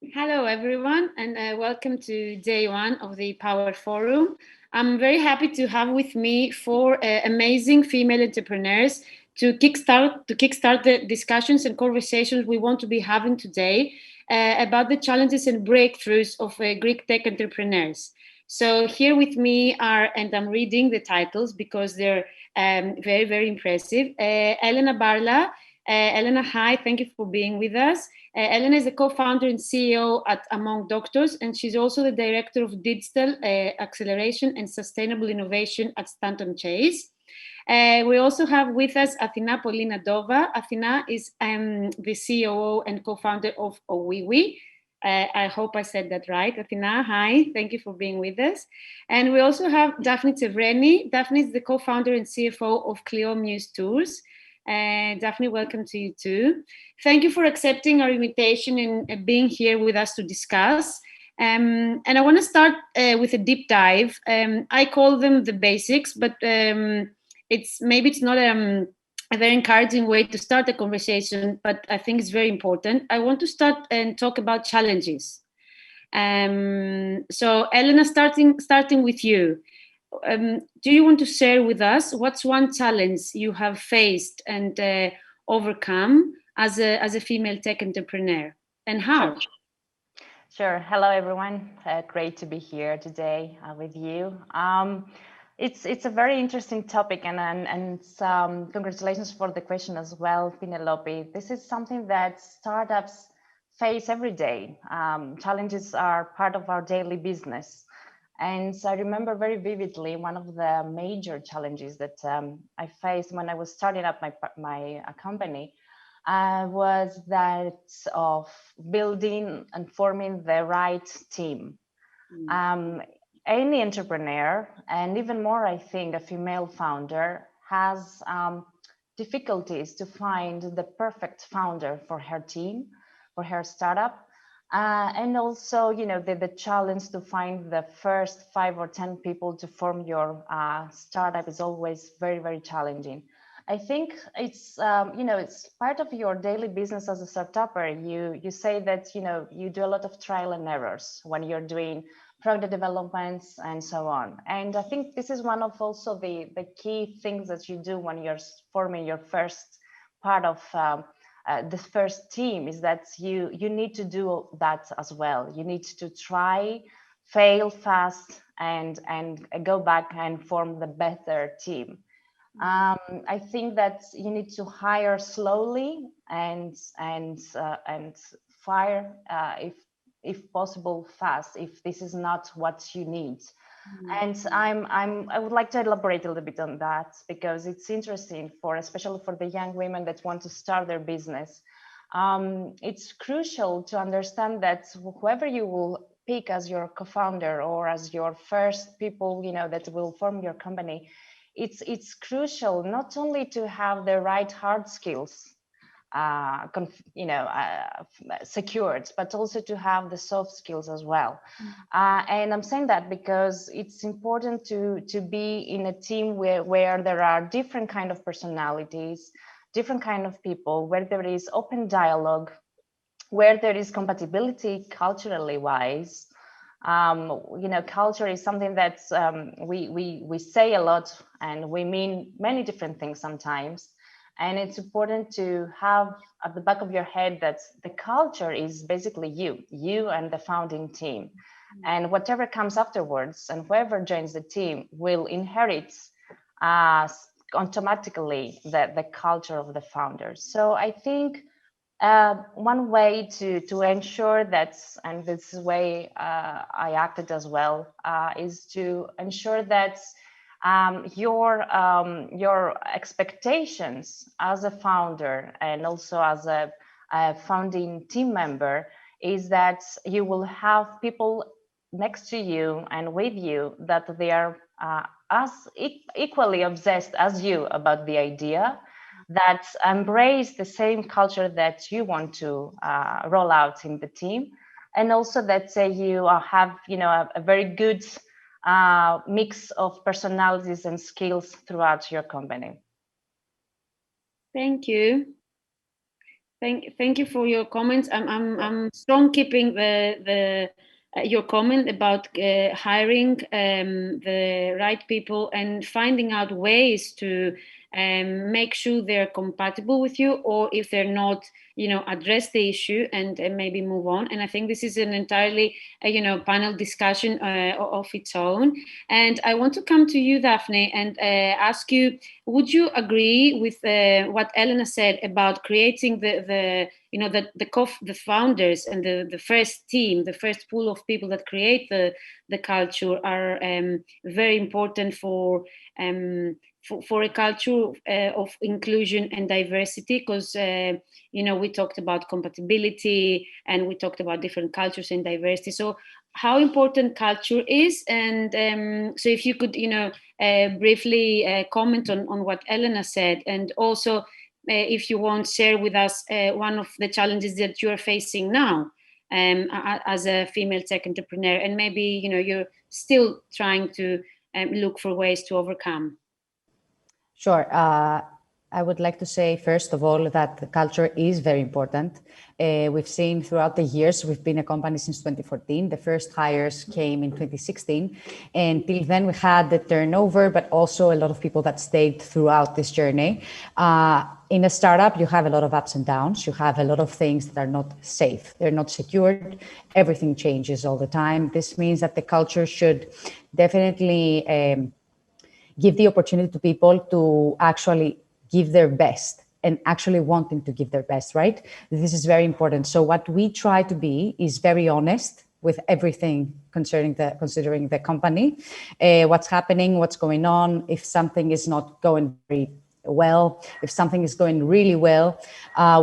Hello, everyone, and welcome to day one of the Power Forum. I'm very happy to have with me four amazing female entrepreneurs to kickstart the discussions and conversations we want to be having today about the challenges and breakthroughs of Greek tech entrepreneurs. So here with me are, and I'm reading the titles because they're very, very impressive. Elena Barla. Elena, hi, thank you for being with us. Elena is the co-founder and CEO at Among Doctors, and she's also the director of digital acceleration and sustainable innovation at Stanton Chase. We also have with us Athina Polina Dova. Athina is the COO and co-founder of Owiwi. I hope I said that right. Athina, hi, thank you for being with us. And we also have Daphne Tsevreni. Daphne is the co-founder and CFO of Clio Muse Tours. Daphne, welcome to you too. Thank you for accepting our invitation and being here with us to discuss. And I want to start with a deep dive. I call them the basics, but it's not a very encouraging way to start a conversation, but I think it's very important. I want to start and talk about challenges. So, Elena, starting with you. Do you want to share with us what's one challenge you have faced and overcome as a female tech entrepreneur, and how? Sure. Hello, everyone. Great to be here today with you. It's a very interesting topic, and congratulations for the question as well, Pinelopi. This is something that startups face every day. Challenges are part of our daily business. And so I remember very vividly one of the major challenges that I faced when I was starting up my company was that of building and forming the right team. Any entrepreneur, and even more, I think, a female founder, has difficulties to find the perfect founder for her team, for her startup. And also, the challenge to find the first 5 or 10 people to form your startup is always very, very challenging. I think it's it's part of your daily business as a startupper. You say that you do a lot of trial and errors when you're doing product developments and so on. And I think this is one of also the key things that you do when you're forming your first part of the first team, is that you need to do that as well. You need to try, fail fast, and go back and form the better team. I think that you need to hire slowly and fire if possible fast, if this is not what you need. And I would like to elaborate a little bit on that, because it's interesting especially for the young women that want to start their business. It's crucial to understand that whoever you will pick as your co-founder or as your first people, that will form your company, it's crucial not only to have the right hard skills secured, but also to have the soft skills as well. And I'm saying that because it's important to be in a team where there are different kind of personalities, different kind of people, where there is open dialogue, where there is compatibility culturally wise. Culture is something that we say a lot, and we mean many different things sometimes. And it's important to have at the back of your head that the culture is basically you and the founding team. And whatever comes afterwards and whoever joins the team will inherit automatically the culture of the founders. So I think one way to ensure that, and this is the way I acted as well, is to ensure that your expectations as a founder and also as a founding team member is that you will have people next to you and with you that they are as equally obsessed as you about the idea, that embrace the same culture that you want to roll out in the team, and also that you have a very good mix of personalities and skills throughout your company. Thank you. Thank you for your comments. I'm strong keeping the your comment about hiring the right people and finding out ways to make sure they're compatible with you, or if they're not, address the issue and maybe move on. And I think this is an entirely panel discussion of its own. And I want to come to you, Daphne, and ask you, would you agree with what Elena said about creating the founders and the first team, the first pool of people that create the culture are very important for a culture of inclusion and diversity? Because we talked about compatibility and we talked about different cultures and diversity. So how important culture is, and so if you could briefly comment on what Elena said, and also if you want, share with us one of the challenges that you are facing now as a female tech entrepreneur, and maybe you're still trying to look for ways to overcome. Sure. I would like to say, first of all, that the culture is very important. We've seen throughout the years, we've been a company since 2014. The first hires came in 2016. And till then, we had the turnover, but also a lot of people that stayed throughout this journey. In a startup, you have a lot of ups and downs. You have a lot of things that are not safe. They're not secured. Everything changes all the time. This means that the culture should definitely give the opportunity to people to actually give their best and actually wanting to give their best, right? This is very important. So what we try to be is very honest with everything considering the company, what's happening, what's going on, if something is not going very well, if something is going really well,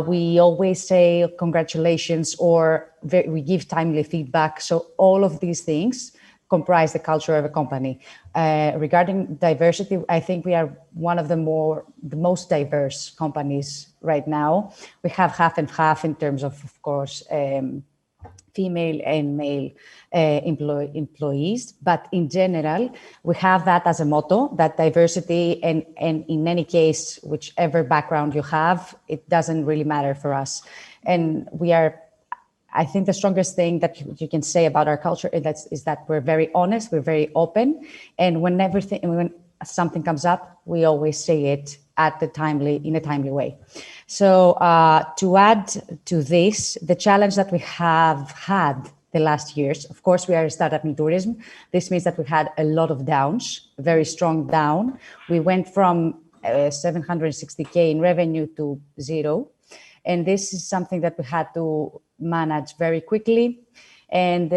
we always say congratulations, or we give timely feedback. So all of these things comprise the culture of a company. Regarding diversity, I think we are one of the most diverse companies right now. We have half and half in terms of course, female and male employees. But in general, we have that as a motto, that diversity, and in any case, whichever background you have, it doesn't really matter for us. And I think the strongest thing that you can say about our culture is that we're very honest, we're very open, and when something comes up, we always say it in a timely way. So to add to this, the challenge that we have had the last years, of course, we are a startup in tourism. This means that we had a lot of downs, very strong down. We went from 760K in revenue to 0. And this is something that we had to manage very quickly, and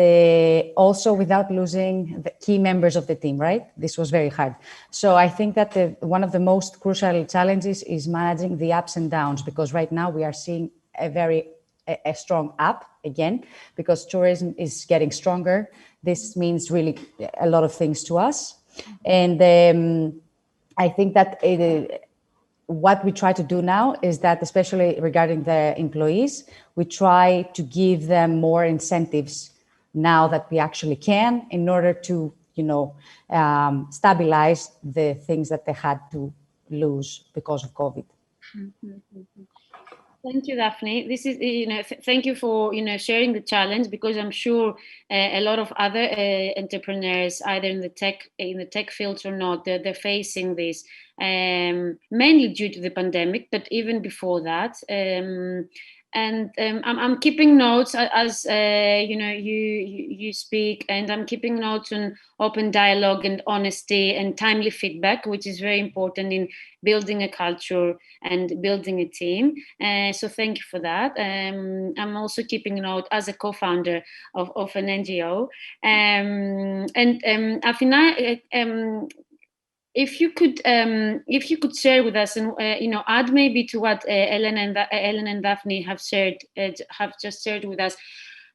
also without losing the key members of the team, right? This was very hard. So I think that one of the most crucial challenges is managing the ups and downs, because right now we are seeing a strong up again, because tourism is getting stronger. This means really a lot of things to us. And I think that what we try to do now is that, especially regarding the employees, we try to give them more incentives now that we actually can, in order to, stabilize the things that they had to lose because of COVID. Thank you, Daphne. This is, thank you for, sharing the challenge, because I'm sure a lot of other entrepreneurs, either in the tech fields or not, they're facing this, mainly due to the pandemic, but even before that. I'm keeping notes as you speak, and I'm keeping notes on open dialogue and honesty and timely feedback, which is very important in building a culture and building a team. So thank you for that. I'm also keeping note as a co-founder of an NGO. Athina, if you could share with us, and add maybe to what Elena and Daphne have just shared with us,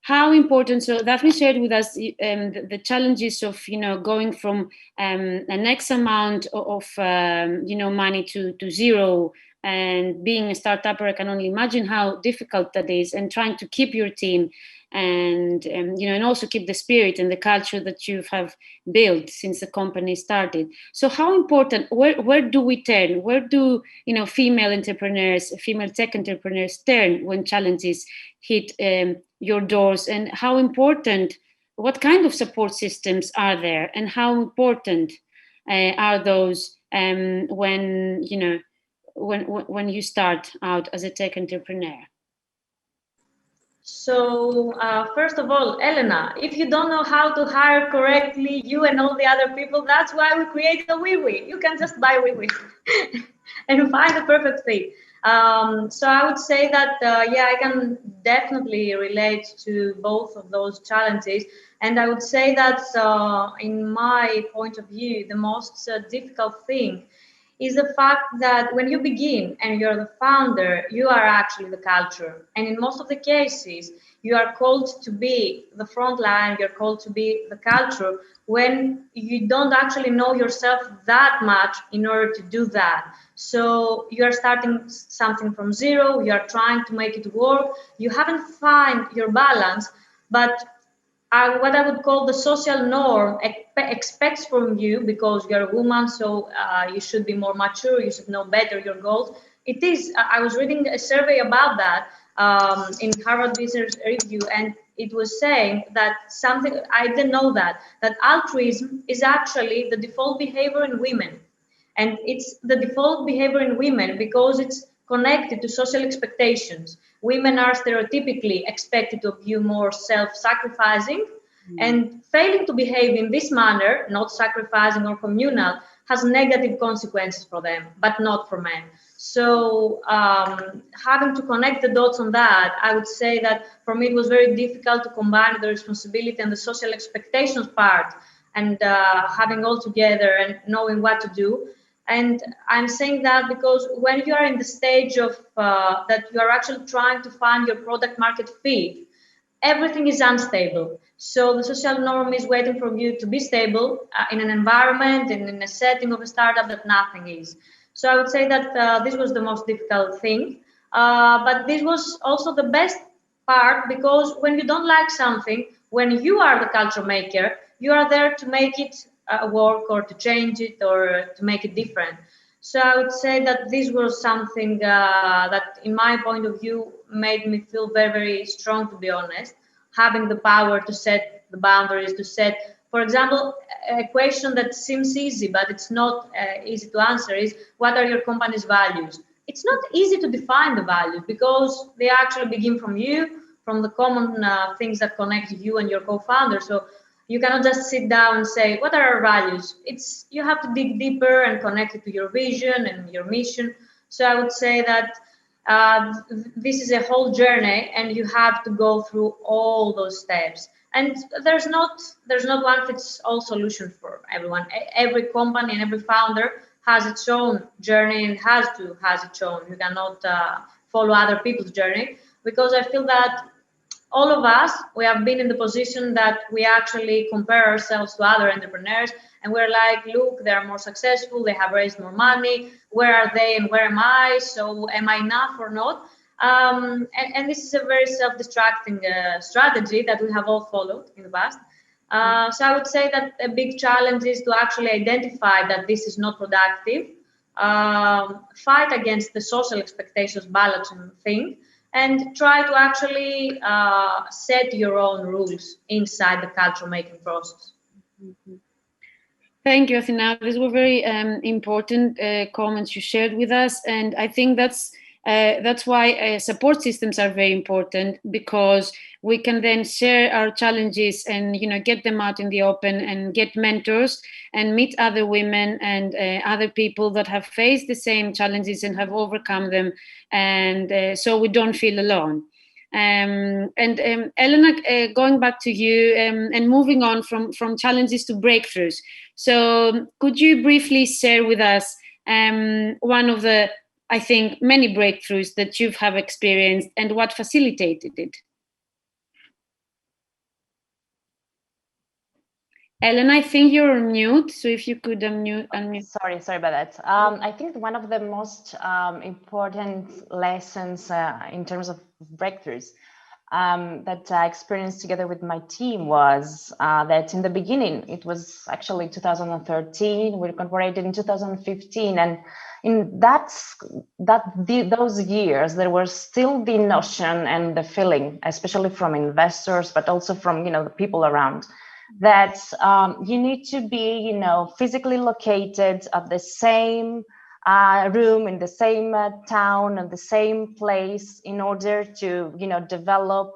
how important. So Daphne shared with us the challenges of going from an X amount of money to 0, and being a startupper, I can only imagine how difficult that is, and trying to keep your team. and and also keep the spirit and the culture that you have built since the company started. So how important, where do we turn, where do female entrepreneurs, female tech entrepreneurs turn when challenges hit your doors, and how important, what kind of support systems are there, and how important are those when when you start out as a tech entrepreneur? So first of all, Elena, if you don't know how to hire correctly, you and all the other people, that's why we created Owiwi. You can just buy Owiwi and find the perfect fit. So I would say that, yeah, I can definitely relate to both of those challenges. And I would say that in my point of view, the most difficult thing is the fact that when you begin and you're the founder, you are actually the culture. And in most of the cases, you are called to be the front line, you're called to be the culture when you don't actually know yourself that much in order to do that. So you're starting something from zero, you're trying to make it work, you haven't found your balance, but what I would call the social norm expects from you, because you're a woman, so you should be more mature, you should know better your goals. It is, I was reading a survey about that in Harvard Business Review, and it was saying that something, I didn't know that altruism is actually the default behavior in women. And it's the default behavior in women because it's connected to social expectations. Women are stereotypically expected to view more self-sacrificing, and failing to behave in this manner, not sacrificing or communal, has negative consequences for them, but not for men. So having to connect the dots on that, I would say that for me it was very difficult to combine the responsibility and the social expectations part, and having all together and knowing what to do. And I'm saying that because when you are in the stage of that you are actually trying to find your product market fit, everything is unstable. So the social norm is waiting for you to be stable in an environment and in a setting of a startup that nothing is. So I would say that this was the most difficult thing. But this was also the best part, because when you don't like something, when you are the culture maker, you are there to make it work, or to change it, or to make it different. So I would say that this was something that, in my point of view, made me feel very, very strong, to be honest. Having the power to set the boundaries, to set, for example, a question that seems easy, but it's not easy to answer is, what are your company's values? It's not easy to define the values, because they actually begin from you, from the common things that connect you and your co-founder. So you cannot just sit down and say, what are our values? You have to dig deeper and connect it to your vision and your mission. So I would say that this is a whole journey, and you have to go through all those steps. And there's not one fits all solution for everyone. Every company and every founder has its own journey, and has its own. You cannot follow other people's journey, because I feel that all of us, we have been in the position that we actually compare ourselves to other entrepreneurs, and we're like, look, they're more successful, they have raised more money, where are they and where am I? So am I enough or not? And this is a very self-destructing strategy that we have all followed in the past. So I would say that a big challenge is to actually identify that this is not productive, fight against the social expectations balancing thing, and try to actually set your own rules inside the culture making process. Thank you, Athina. These were very important comments you shared with us, and I think that's why support systems are very important, because we can then share our challenges and get them out in the open, and get mentors and meet other women and other people that have faced the same challenges and have overcome them, and so we don't feel alone. Elena, going back to you and moving on from challenges to breakthroughs. So could you briefly share with us one of the, I think, many breakthroughs that you have experienced, and what facilitated it? Elena, I think you're on mute, so if you could unmute. Sorry about that. I think one of the most important lessons in terms of breakthroughs that I experienced together with my team was that in the beginning, it was actually 2013, we incorporated in 2015, and in those years, there was still the notion and the feeling, especially from investors, but also from the people around, that you need to be physically located at the same room in the same town and the same place in order to develop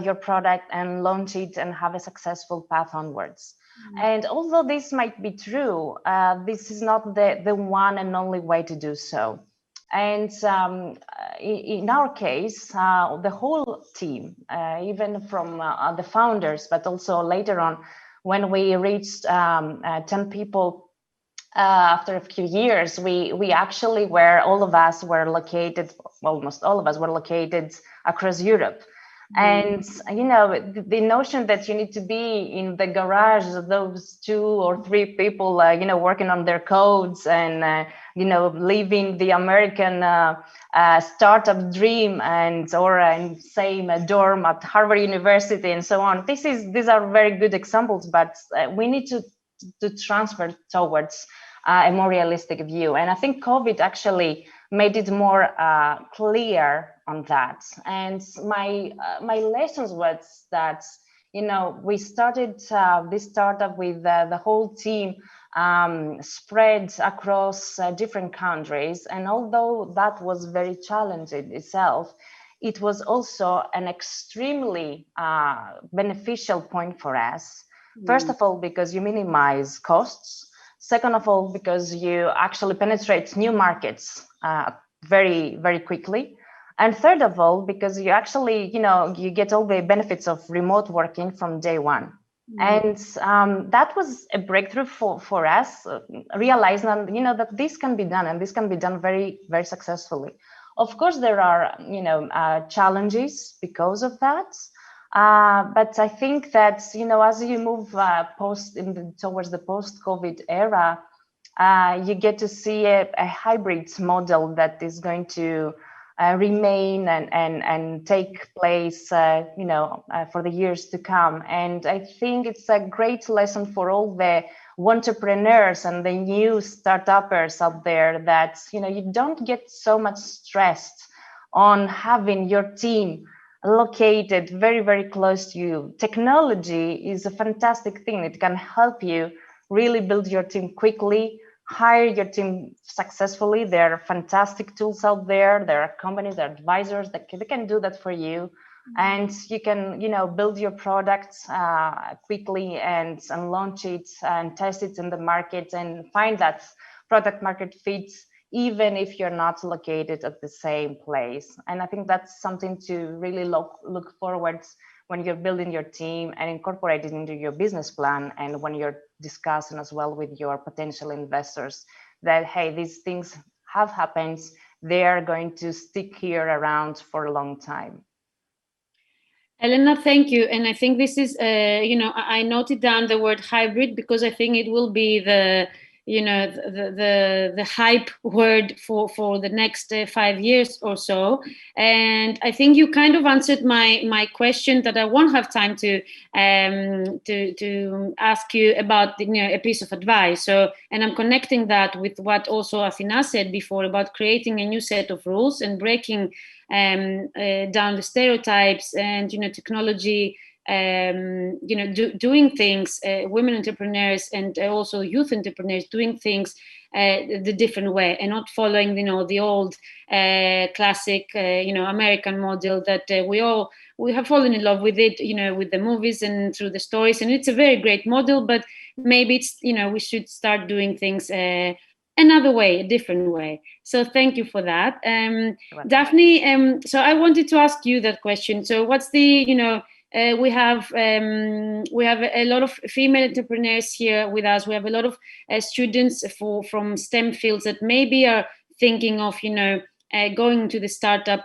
your product and launch it and have a successful path onwards. And although this might be true, this is not the one and only way to do so. And in our case, the whole team, even from the founders, but also later on when we reached 10 people, after a few years, we actually all of us were located, almost all of us were located across Europe. And the notion that you need to be in the garage of those 2 or 3 people working on their codes and living the American startup dream, and or in same dorm at Harvard University and so on, these are very good examples, but we need to transfer towards a more realistic view. And I think COVID actually made it more clear on that. And my lessons was that, we started this startup with the whole team spread across different countries. And although that was very challenging itself, it was also an extremely beneficial point for us. First of all, because you minimize costs. Second of all, because you actually penetrate new markets very, very quickly. And third of all, because you actually, you get all the benefits of remote working from day one. And that was a breakthrough for us, realizing that this can be done, and this can be done very, very successfully. Of course, there are, challenges because of that. But I think that, as you move towards the post-COVID era, you get to see a hybrid model that is going to remain and take place, for the years to come. And I think it's a great lesson for all the entrepreneurs and the new startuppers out there that, you don't get so much stressed on having your team located very, very close to you. Technology is a fantastic thing. It can help you really build your team quickly, hire your team successfully. There are fantastic tools out there. There are companies, there are advisors that can do that for you. And you can, build your products quickly and launch it and test it in the market and find that product market fit, even if you're not located at the same place. And I think that's something to really look forward when you're building your team and incorporate it into your business plan, and when you're discussing as well with your potential investors that, hey, these things have happened, they are going to stick here around for a long time. Elena, thank you. And I think this is, I noted down the word hybrid because I think it will be the hype word for the next 5 years or so. And I think you kind of answered my question that I won't have time to ask you about a piece of advice. So, and I'm connecting that with what also Athina said before about creating a new set of rules and breaking down the stereotypes and technology. Doing things, women entrepreneurs and also youth entrepreneurs doing things the different way and not following, the old classic, American model that we have fallen in love with it, with the movies and through the stories. And it's a very great model, but maybe it's, we should start doing things another way, a different way. So thank you for that. Daphne, so I wanted to ask you that question. So what's the, we have a lot of female entrepreneurs here with us. We have a lot of students from STEM fields that maybe are thinking of, going to the startup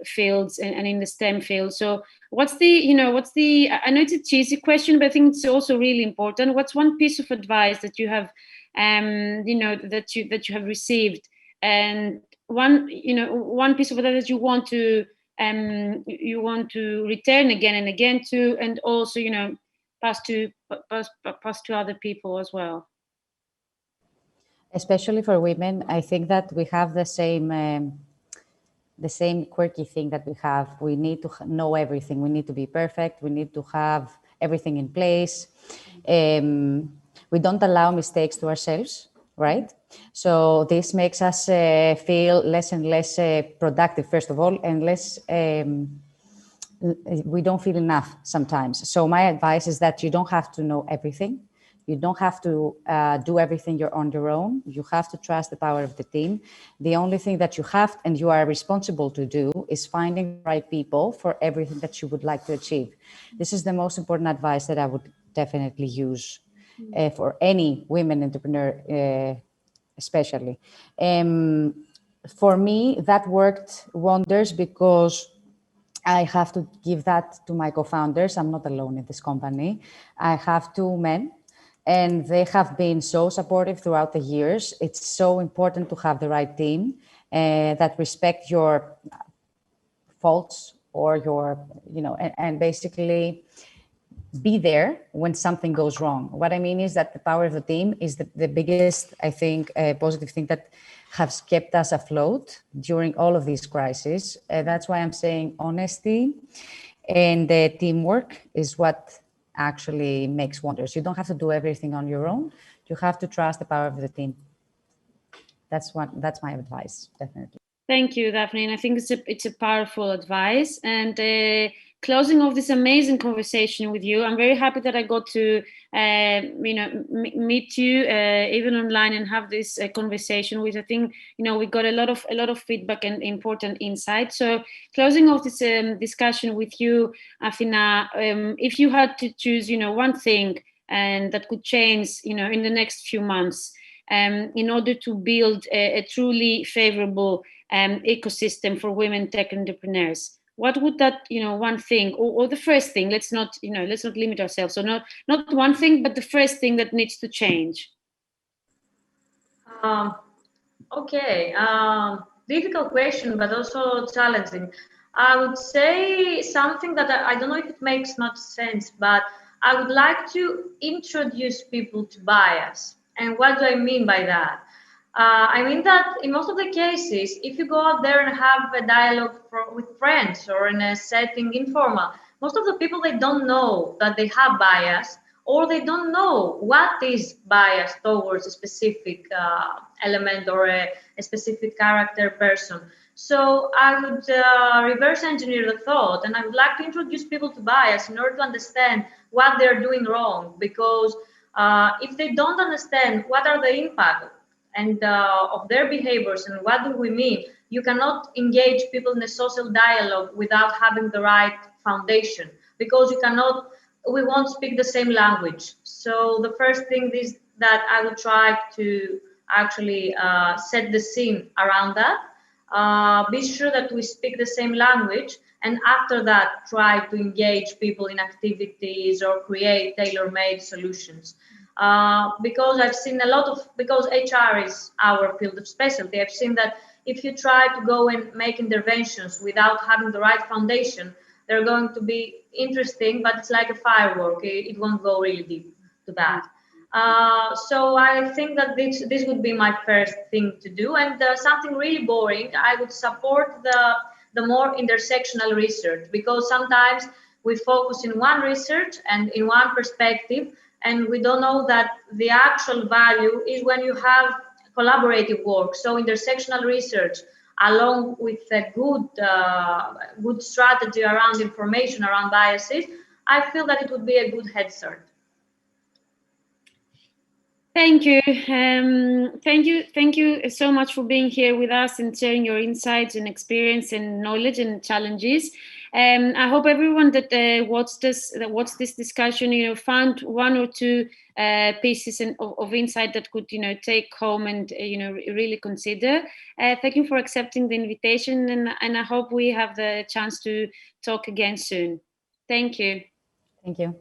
fields and in the STEM field. So what's the, I know it's a cheesy question, but I think it's also really important. What's one piece of advice that you have, that you have received, and one piece of advice that you want to you want to return again and again to, and also, you know, pass to other people as well. Especially for women, I think that we have the same quirky thing that we have. We need to know everything. We need to be perfect. We need to have everything in place. We don't allow mistakes to ourselves, right? So this makes us feel less and less productive, first of all, and less, we don't feel enough sometimes. So my advice is that you don't have to know everything. You don't have to do everything on your own. You have to trust the power of the team. The only thing that you have and you are responsible to do is finding the right people for everything that you would like to achieve. This is the most important advice that I would definitely use for any women entrepreneur, especially. For me, that worked wonders because I have to give that to my co-founders. I'm not alone in this company. I have 2 men. And they have been so supportive throughout the years. It's so important to have the right team that respect your faults or your, you know, and basically be there when something goes wrong. What I mean is that the power of the team is the biggest, I think, positive thing that has kept us afloat during all of these crises. That's why I'm saying honesty and teamwork is what actually makes wonders. You don't have to do everything on your own. You have to trust the power of the team. That's my advice, definitely. Thank you, Daphne. And I think it's a powerful advice. And closing off this amazing conversation with you, I'm very happy that I got to meet you even online and have this conversation, which I think, you know, we got a lot of feedback and important insight. So closing off this discussion with you, Athina, if you had to choose, you know, one thing and that could change, you know, in the next few months, in order to build a truly favorable ecosystem for women tech entrepreneurs, what would that, you know, one thing, or the first thing? Let's not limit ourselves. So not one thing, but the first thing that needs to change. Okay, difficult question, but also challenging. I would say something that I don't know if it makes much sense, but I would like to introduce people to bias. And what do I mean by that? I mean that in most of the cases, if you go out there and have a dialogue with friends or in a setting informal, most of the people, they don't know that they have bias, or they don't know what is bias towards a specific element or a specific character person. So I would reverse engineer the thought, and I would like to introduce people to bias in order to understand what they're doing wrong. Because if they don't understand what are the impact and of their behaviors and what do we mean, you cannot engage people in a social dialogue without having the right foundation, because we won't speak the same language. So the first thing is that I would try to actually set the scene around that. Be sure that we speak the same language, and after that try to engage people in activities or create tailor-made solutions. Because I've seen because HR is our field of specialty, I've seen that if you try to go and make interventions without having the right foundation, they're going to be interesting, but it's like a firework. It won't go really deep to that. So I think that this would be my first thing to do. And something really boring, I would support the more intersectional research, because sometimes we focus in one research and in one perspective, and we don't know that the actual value is when you have collaborative work. So intersectional research, along with a good strategy around information around biases, I feel that it would be a good head start. Thank you. Thank you so much for being here with us and sharing your insights and experience and knowledge and challenges. I hope everyone that watched this discussion, you know, found one or two pieces of insight that could, you know, take home and really consider. Thank you for accepting the invitation, and I hope we have the chance to talk again soon. Thank you. Thank you.